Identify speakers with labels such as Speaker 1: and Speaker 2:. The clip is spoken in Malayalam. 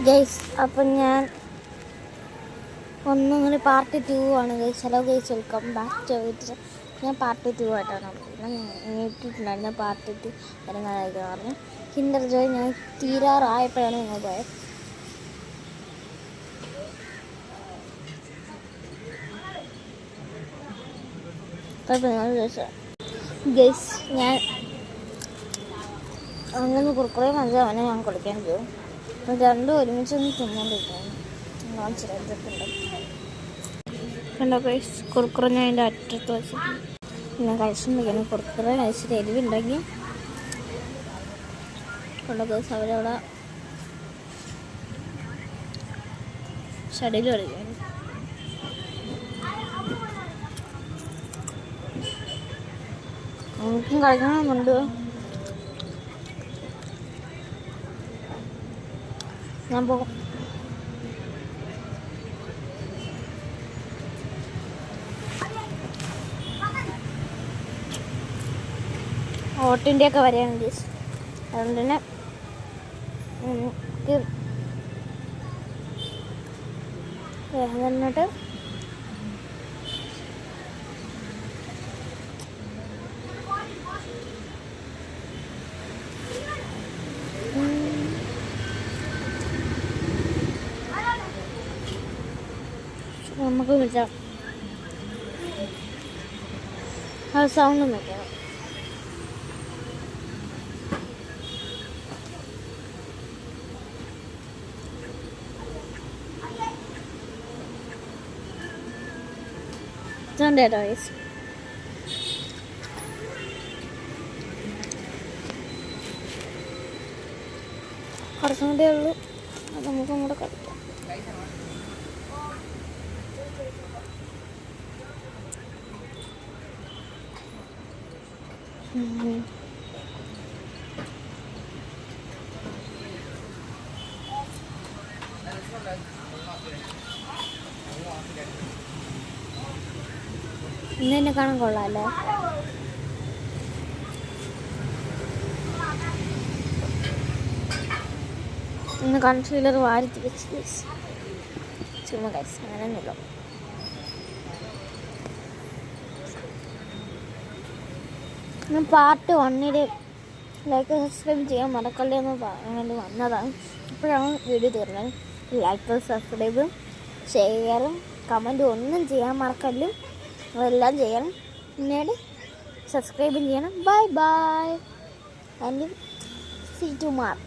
Speaker 1: ഗൈസ്, അപ്പം ഞാൻ ഒന്നിങ്ങനെ പാർട്ട് 2 ആണ് guys. Hello guys, welcome back to വീട്ടിൽ. ഞാൻ പാർട്ട് 2 ആയിട്ടാണ് ഇട്ടിട്ടുണ്ടായിരുന്നത്. പാർട്ട് 2 വരുന്നതായിരിക്കും പറഞ്ഞു. കിൻഡർ ജോയ് ഞാൻ തീരാറായപ്പോഴാണ് നിങ്ങൾ പോയത്. ഗൈസ്, ഞാൻ അങ്ങനെ കുറുക്കുറേ മഞ്ചാവനെ ഞാൻ കൊടുക്കാൻ പോകും. രണ്ടും ഒരുമിച്ചൊന്ന് തിന്നുകൊണ്ടിരിക്കുകയാണ്. കണ്ടോ ഗൈസ്, കുറുക്കുറ ഞാൻ അതിൻ്റെ അറ്റത്ത് വെച്ചിട്ട് ഞാൻ കഴിച്ചുകൊണ്ടിരിക്കുന്നു. കുറുക്കുറ കഴിച്ചിട്ട് എരിവുണ്ടെങ്കിൽ കണ്ടോ ഗൈസ്, അവരവിടെ ഷടിയിൽ കളിക്കുകയാണ്. നമുക്കും കളിക്കണമെന്നുണ്ട്. ഞാൻ പോകും. ഓട്ടിൻ്റെയൊക്കെ വരെയാണ് ഗൈസ്. അതുകൊണ്ട് തന്നെ എനിക്ക് എന്നിട്ട് നമുക്ക് വിളിച്ചാൽ ആ സൗണ്ട് നോക്കണം. ഇതുണ്ടോ ഗൈസ്, കുറച്ചും കൂടെ ഉള്ളൂ. അത് നമുക്കും കൂടെ കളിക്കാം. ഇന്ന് എന്നെ കാണാൻ കൊള്ളാമല്ലേ? ഇന്ന് കൺസീലർ വാരി വെച്ച് ചുമ്മാ ഗൈസ്, അങ്ങനെയൊന്നുമില്ല. ഞാൻ പാർട്ട് 1 ലൈക്ക് സബ്സ്ക്രൈബ് ചെയ്യാൻ മറക്കല്ലേ എന്ന് പറയാൻ വേണ്ടി വന്നതാണ്. ഇപ്പോഴാണ് വീഡിയോ തീർന്നത്. ലൈക്ക്, സബ്സ്ക്രൈബും ഷെയറും കമൻറ്റും ഒന്നും ചെയ്യാൻ മറക്കല്ല്. അതെല്ലാം ചെയ്യണം. പിന്നീട് സബ്സ്ക്രൈബും ചെയ്യണം. Bye bye and see tomorrow.